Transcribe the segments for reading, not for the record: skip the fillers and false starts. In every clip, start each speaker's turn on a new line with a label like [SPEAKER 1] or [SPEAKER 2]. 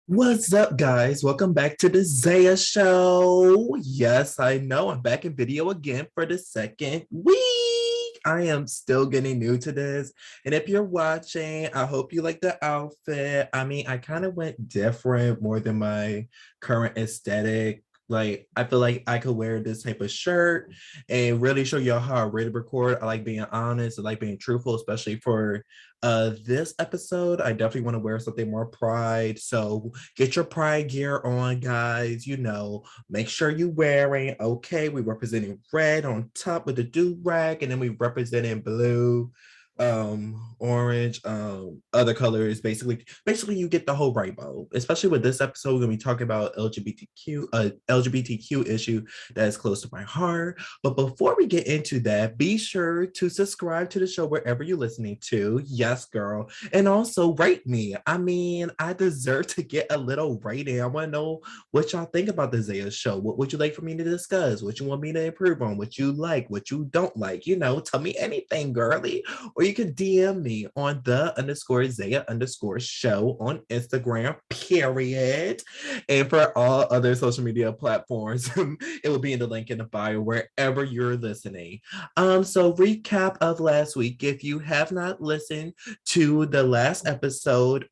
[SPEAKER 1] What's up, guys? Welcome back to the Zaya Show. Yes, I know I'm back in video again for the second week. I am still getting new to this. And if you're watching, I hope you like the outfit. I mean, I kind of went different more than my current aesthetic. Like, I feel like I could wear this type of shirt and really show y'all how I really record. I like being honest. I like being truthful, especially for this episode. I definitely want to wear something more pride. So get your pride gear on, guys. Make sure you wearing, okay, we representing red on top with the do-rag, and then we representing blue, orange, other colors. Basically you get the whole rainbow. Especially with this episode, we're gonna be talking about LGBTQ issue that is close to my heart. But before we get into that, be sure to subscribe to the show wherever you're listening to. Yes, girl. And also rate me. I mean, I deserve to get a little rating. I want to know what y'all think about the Zaya Show. What would you like for me to discuss? What you want me to improve on? What you like? What you don't like? Tell me anything, girly. Or you can DM me on the underscore Zaya underscore show on Instagram, period. And for all other social media platforms, it will be in the link in the bio wherever you're listening. So recap of last week. If you have not listened to the last episode,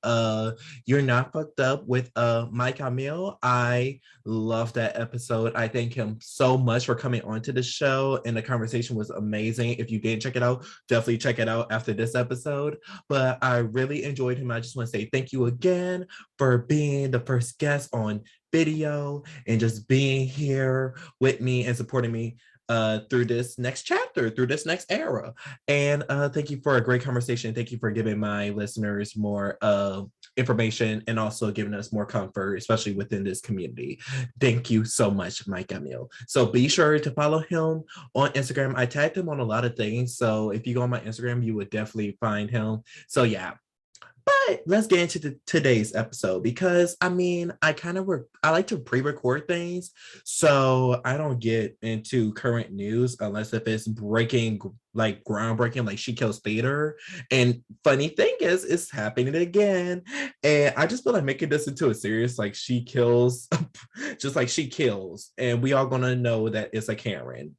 [SPEAKER 1] You're Not Fucked Up with Mike Camille. I love that episode. I thank him so much for coming onto the show, and the conversation was amazing. If you didn't check it out, definitely check it out after this episode. But I really enjoyed him. I just want to say thank you again for being the first guest on video and just being here with me and supporting me through this next chapter, through this next era. And thank you for a great conversation. Thank you for giving my listeners more information and also giving us more comfort, especially within this community. Thank you so much, Mike Emil. So be sure to follow him on Instagram. I tagged him on a lot of things. So if you go on my Instagram, you would definitely find him. So yeah, but let's get into today's episode because I mean, I like to pre-record things, so I don't get into current news unless if it's breaking, like groundbreaking, like She Kills Theater. And funny thing is, it's happening again, and I just feel like making this into a serious, like She Kills, just like She Kills, and we all gonna know that it's a Karen.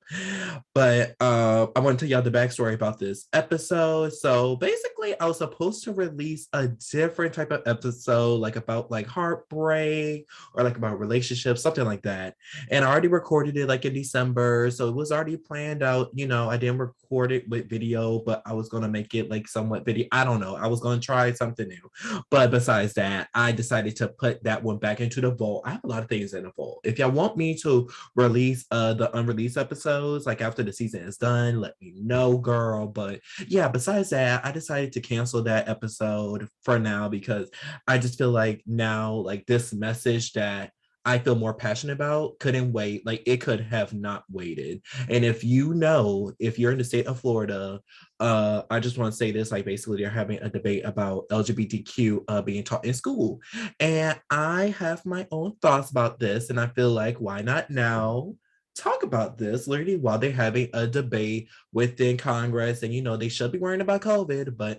[SPEAKER 1] But I want to tell y'all the backstory about this episode. So basically, I was supposed to release a different type of episode, like about like heartbreak or like about relationships, something like that. And I already recorded it like in December, so it was already planned out. I didn't record it with video, but I was gonna make it like somewhat video. I don't know. I was gonna try something new. But besides that, I decided to put that one back into the vault. I have a lot of things in the vault. If y'all want me to release the unreleased episodes like after the season is done, let me know, girl. But yeah, besides that, I decided to cancel that episode for now because I just feel like now, like this message that I feel more passionate about couldn't wait. Like it could have not waited. And if you're in the state of Florida, I just want to say this, like basically they're having a debate about LGBTQ being taught in school. And I have my own thoughts about this. And I feel like why not now talk about this literally while they're having a debate within Congress. And they should be worrying about COVID, but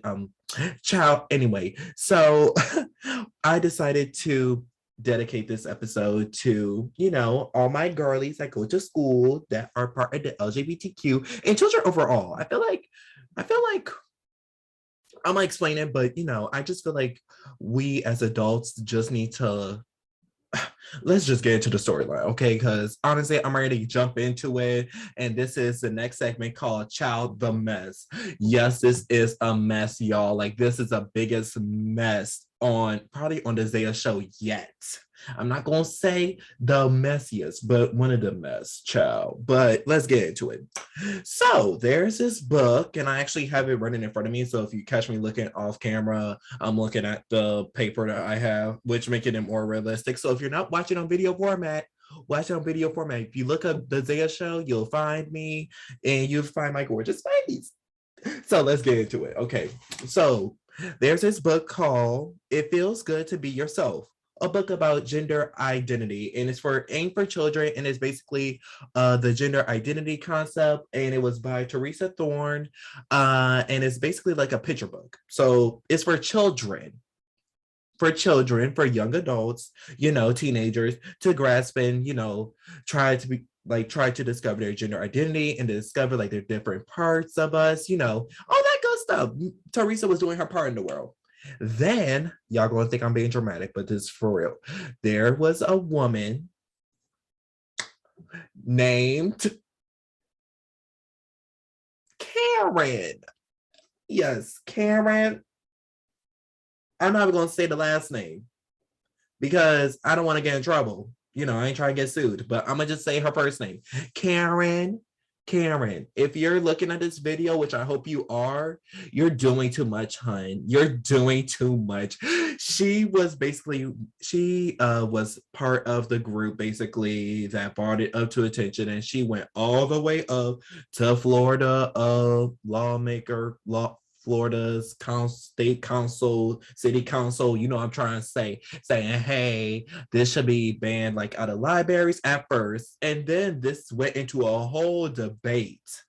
[SPEAKER 1] child, anyway. So I decided to dedicate this episode to, all my girlies that go to school that are part of the LGBTQ and children overall. I feel like I'm gonna explain it, but I just feel like we as adults just need to let's just get into the storyline, okay? Because honestly, I'm ready to jump into it. And this is the next segment called Child the Mess. Yes, this is a mess, y'all. Like, this is the biggest mess on probably on the Zaya show yet. I'm not gonna say the messiest, but one of the mess, child. But let's get into it. So there's this book, and I actually have it running in front of me. So if you catch me looking off camera, I'm looking at the paper that I have, which making it more realistic. So if you're not watching on video format, watch it on video format. If you look up the Zaya show, you'll find me and you'll find my gorgeous face. So let's get into it. Okay. So there's this book called It Feels Good to Be Yourself, a book about gender identity, and it's for aimed for children, and it's basically the gender identity concept, and it was by Teresa Thorne, and it's basically like a picture book, so it's for children. for children, for young adults, teenagers to grasp and, try to discover their gender identity and to discover like their different parts of us, all that good stuff. Teresa was doing her part in the world. Then y'all gonna think I'm being dramatic, but this is for real. There was a woman named Karen. Yes, Karen. I'm not even gonna say the last name because I don't want to get in trouble. I ain't trying to get sued, but I'm gonna just say her first name. Karen. Karen, if you're looking at this video, which I hope you are, you're doing too much, hun. You're doing too much. She was part of the group basically that brought it up to attention, and she went all the way up to Florida, Florida's state council, city council, I'm trying to say, saying, hey, this should be banned like out of libraries at first. And then this went into a whole debate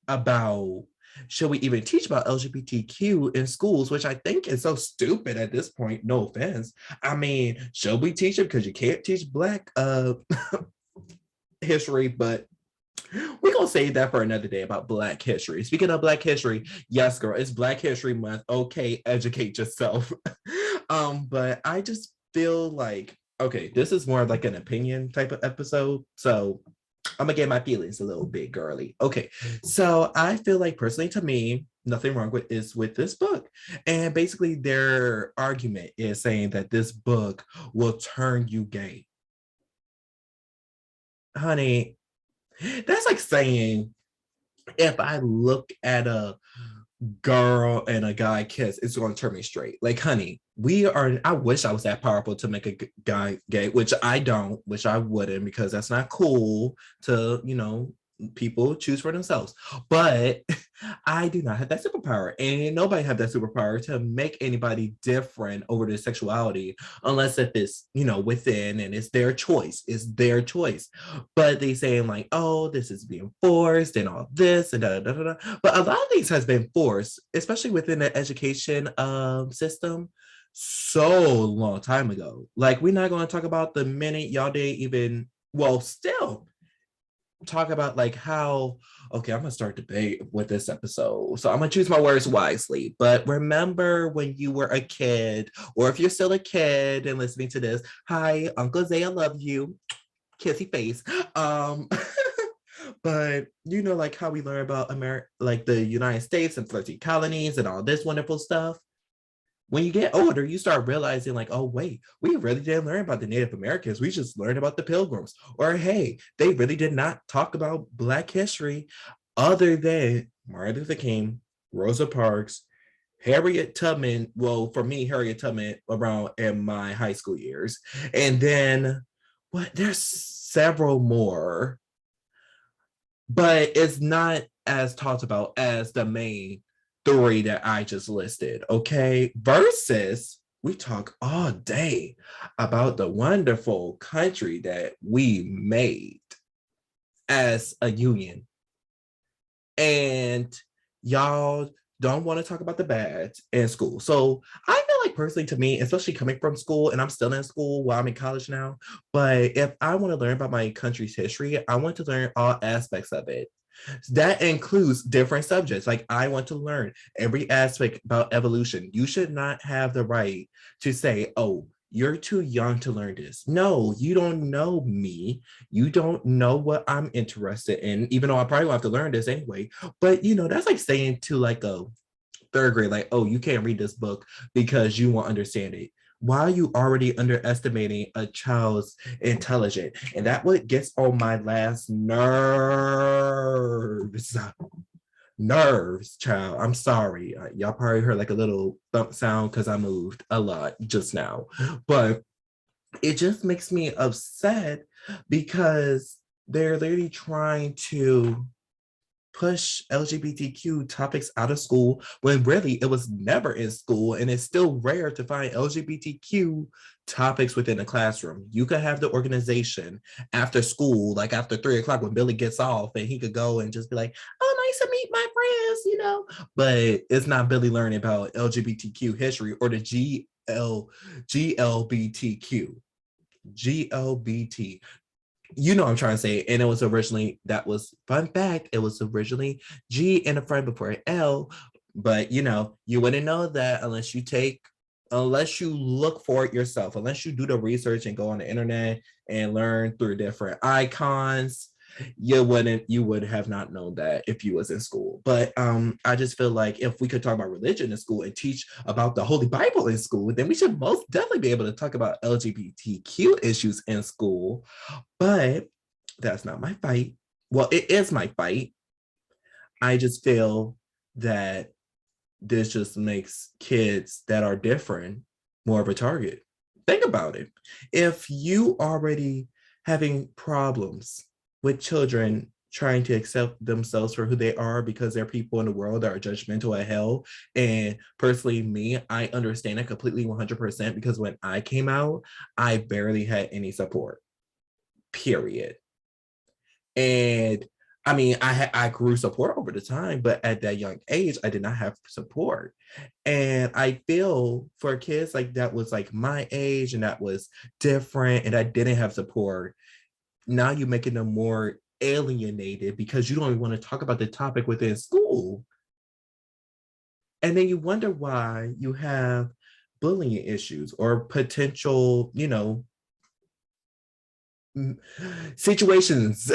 [SPEAKER 1] about should we even teach about LGBTQ in schools, which I think is so stupid at this point, no offense. I mean, should we teach it? Because you can't teach Black history, but we're gonna save that for another day about Black history. Speaking of Black history, yes, girl, it's Black History Month. Okay, educate yourself. But I just feel like, okay, this is more like an opinion type of episode. So I'm gonna get my feelings a little bit girly. Okay, so I feel like personally to me, nothing wrong with this book. And basically their argument is saying that this book will turn you gay. Honey, that's like saying if I look at a girl and a guy kiss, it's going to turn me straight. Like, honey, I wish I was that powerful to make a guy gay, which I don't, which I wouldn't, because that's not cool to, people choose for themselves. But I do not have that superpower, and nobody have that superpower to make anybody different over their sexuality, unless if it's within and it's their choice. It's their choice. But they saying like, oh, this is being forced and all this and da da da da. But a lot of things has been forced, especially within the education system. So long time ago. Like, we're not going to talk about the minute y'all didn't even, well, still talk about like how, okay, I'm gonna start debate with this episode, so I'm gonna choose my words wisely. But remember when you were a kid, or if you're still a kid and listening to this, hi, Uncle Zaya, love you, kissy face. But like how we learn about America, like the United States and 13 colonies and all this wonderful stuff. When you get older, you start realizing like, oh, wait, we really didn't learn about the Native Americans. We just learned about the Pilgrims. Or, hey, they really did not talk about Black history other than Martin Luther King, Rosa Parks, Harriet Tubman. Well, for me, Harriet Tubman around in my high school years. And then, there's several more. But it's not as talked about as the main three that I just listed, okay? Versus, we talk all day about the wonderful country that we made as a union. And y'all don't want to talk about the bad in school. So I feel like personally to me, especially coming from school, and I'm still in school while I'm in college now, but if I want to learn about my country's history, I want to learn all aspects of it. That includes different subjects. Like, I want to learn every aspect about evolution. You should not have the right to say, oh, you're too young to learn this. No, you don't know me. You don't know what I'm interested in, even though I probably will have to learn this anyway. But, that's like saying to like a third grade, like, oh, you can't read this book because you won't understand it. Why are you already underestimating a child's intelligence? And that what gets on my last nerves. Nerves, child. I'm sorry. Y'all probably heard like a little thump sound because I moved a lot just now. But it just makes me upset because they're literally trying to push LGBTQ topics out of school when really it was never in school, and it's still rare to find LGBTQ topics within a classroom. You could have the organization after school, like after 3 o'clock when Billy gets off, and he could go and just be like, oh, nice to meet my friends, but it's not Billy learning about LGBTQ history or the GLBTQ. GLBT. You know what I'm trying to say. And it was originally, that was fun fact, it was originally G and a front before an L. But you wouldn't know that unless you look for it yourself, unless you do the research and go on the internet and learn through different icons. You would have not known that if you was in school. But I just feel like if we could talk about religion in school and teach about the Holy Bible in school, then we should most definitely be able to talk about LGBTQ issues in school. But that's not my fight. Well, it is my fight. I just feel that this just makes kids that are different more of a target. Think about it. If you already having problems with children trying to accept themselves for who they are because there are people in the world that are judgmental as hell. And personally, me, I understand it completely 100% because when I came out, I barely had any support, period. And I mean, I grew support over the time, but at that young age, I did not have support. And I feel for kids like that was like my age and that was different and I didn't have support. Now you're making them more alienated because you don't even want to talk about the topic within school. And then you wonder why you have bullying issues or potential, situations.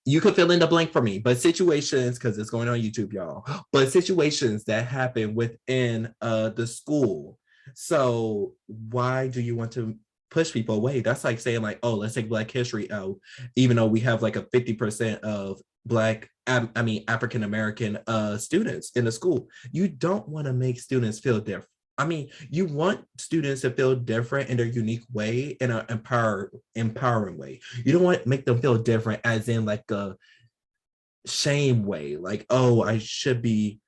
[SPEAKER 1] You could fill in the blank for me, but situations, because it's going on YouTube, y'all, but situations that happen within the school. So why do you want to push people away? That's like saying like, oh, let's take Black History out, even though we have like a 50% of African American students in the school. You don't want to make students feel different. I mean, you want students to feel different in their unique way, in an empowering way. You don't want to make them feel different as in like a shame way, like, oh, I should be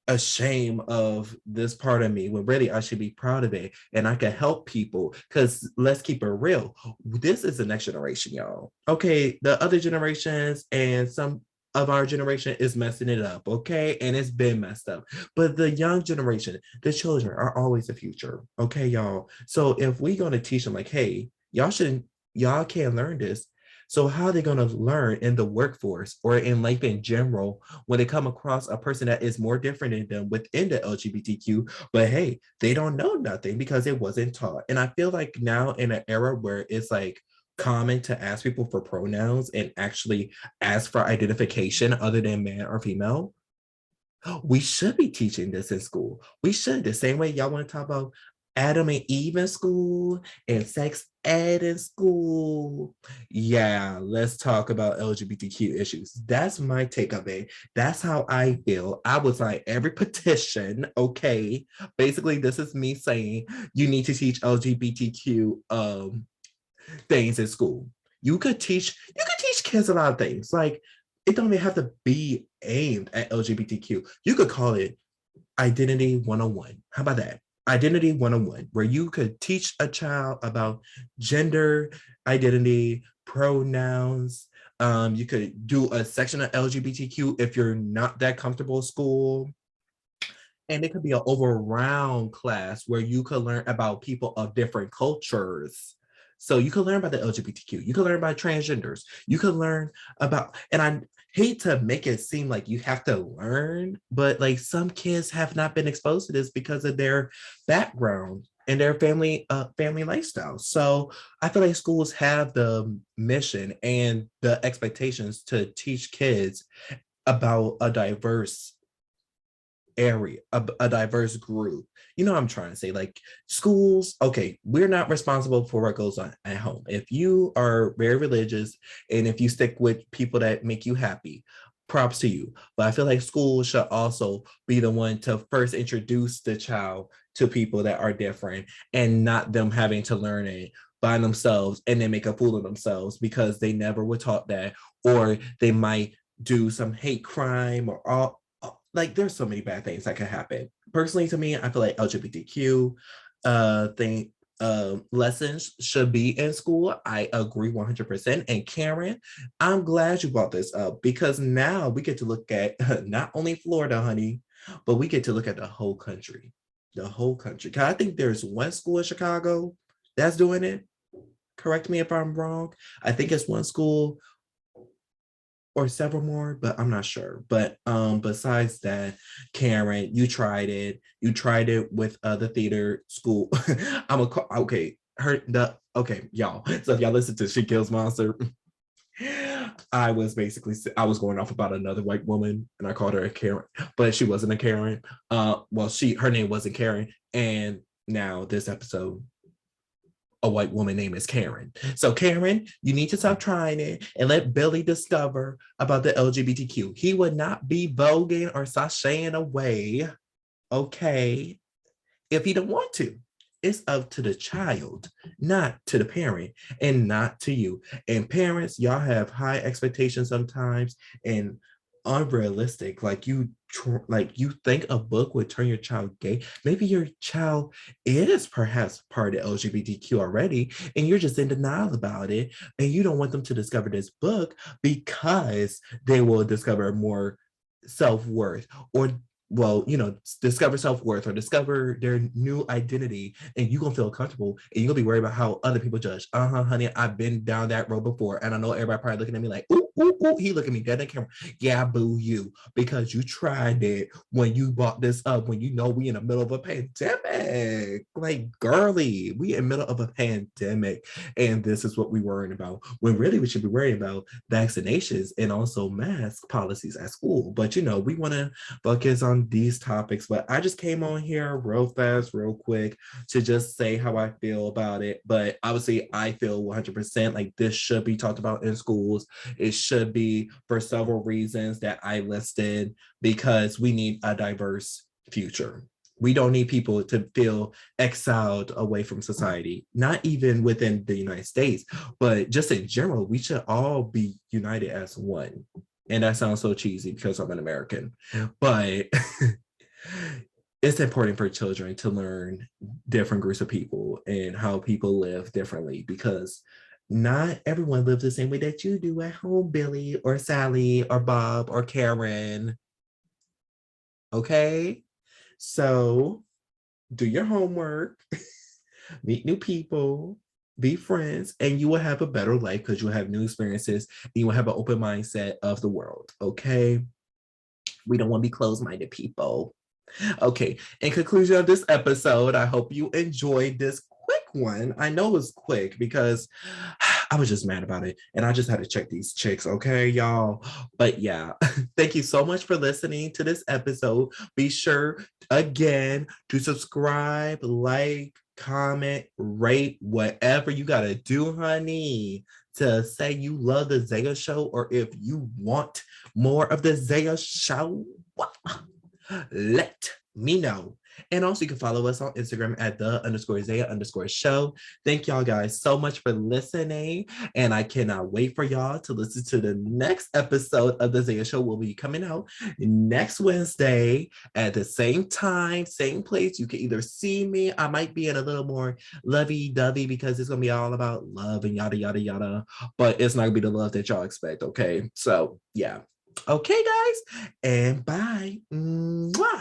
[SPEAKER 1] ashamed of this part of me, when really I should be proud of it and I can help people. Because let's keep it real, this is the next generation, y'all. Okay, the other generations and some of our generation is messing it up, okay? And it's been messed up. But the young generation, the children are always the future, okay, y'all? So if we're going to teach them like, hey, y'all can't learn this. So how are they going to learn in the workforce or in life in general when they come across a person that is more different than them within the LGBTQ? But hey, they don't know nothing because it wasn't taught. And I feel like now in an era where it's like common to ask people for pronouns and actually ask for identification other than man or female, we should be teaching this in school. We should, the same way y'all want to talk about Adam and Eve in school and sex ed in school. Yeah, let's talk about LGBTQ issues. That's my take of it. That's how I feel. I was like, every petition, okay. Basically, this is me saying you need to teach LGBTQ things in school. You could teach kids a lot of things. Like, it don't even have to be aimed at LGBTQ. You could call it Identity 101. How about that? Identity 101, where you could teach a child about gender, identity, pronouns. You could do a section of LGBTQ if you're not that comfortable at school. And it could be an overall class where you could learn about people of different cultures. So you could learn about the LGBTQ, you could learn about transgenders, you could learn about, and I hate to make it seem like you have to learn, but like some kids have not been exposed to this because of their background and their family lifestyle. So I feel like schools have the mission and the expectations to teach kids about a diverse area, a diverse group. You know what I'm trying to say? Like schools, okay, we're not responsible for what goes on at home. If you are very religious and if you stick with people that make you happy, props to you. But I feel like schools should also be the one to first introduce the child to people that are different and not them having to learn it by themselves and then make a fool of themselves because they never were taught that, or they might do some hate crime or all, like there's so many bad things that can happen. Personally, to me, I feel like LGBTQ thing lessons should be in school. I agree 100%. And Karen, I'm glad you brought this up because now we get to look at not only Florida, honey, but we get to look at the whole country. The whole country. 'Cause I think there's one school in Chicago that's doing it. Correct me if I'm wrong. I think it's one school or several more, but I'm not sure. But besides that, Karen, you tried it. You tried it with the theater school. Okay. Okay, y'all. So if y'all listen to She Kills Monster, I was basically I was going off about another white woman and I called her a Karen, but she wasn't a Karen. Well, her name wasn't Karen. And now this episode, a white woman name is Karen. So Karen, you need to stop trying it and let Billy discover about the LGBTQ. He would not be voguing or sashaying away, okay, if he don't want to. It's up to the child, not to the parent, and not to you. And parents, y'all have high expectations sometimes and unrealistic. Like you think a book would turn your child gay. Maybe your child is perhaps part of LGBTQ already, and you're just in denial about it, and you don't want them to discover this book because they will discover more self-worth or discover self-worth or discover their new identity, and you're gonna feel comfortable and you're gonna be worried about how other people judge. Honey, I've been down that road before, and I know everybody probably looking at me like, ooh, ooh, ooh, he looking at me dead in the camera. Yeah, boo you, because you tried it when you brought this up, when you know we in the middle of a pandemic. Like, girly, we in the middle of a pandemic, and this is what we worrying about, when really we should be worrying about vaccinations and also mask policies at school. But we want to focus on these topics. But I just came on here real fast, real quick to just say how I feel about it. But obviously, I feel 100% like this should be talked about in schools. It should be for several reasons that I listed, because we need a diverse future. We don't need people to feel exiled away from society, not even within the United States, but just in general, we should all be united as one. And that sounds so cheesy because I'm an American, but it's important for children to learn different groups of people and how people live differently, because not everyone lives the same way that you do at home, Billy or Sally or Bob or Karen. Okay? So do your homework, meet new people, be friends, and you will have a better life because you'll have new experiences and you will have an open mindset of the world. Okay? We don't want to be closed-minded people. Okay, in conclusion of this episode, I hope you enjoyed this quick one. I know it's quick because I was just mad about it and I just had to check these chicks, okay, y'all? But yeah, thank you so much for listening to this episode. Be sure, again, to subscribe, like, comment, rate, whatever you gotta do, honey, to say you love the Zaya Show, or if you want more of the Zaya Show, let me know. And also you can follow us on Instagram at _Zaya_show. Thank y'all guys so much for listening. And I cannot wait for y'all to listen to the next episode of the Zaya Show. Will be coming out next Wednesday at the same time, same place. You can either see me. I might be in a little more lovey-dovey because it's gonna be all about love and yada yada yada. But it's not gonna be the love that y'all expect, okay? So yeah. Okay, guys, and bye. Mwah.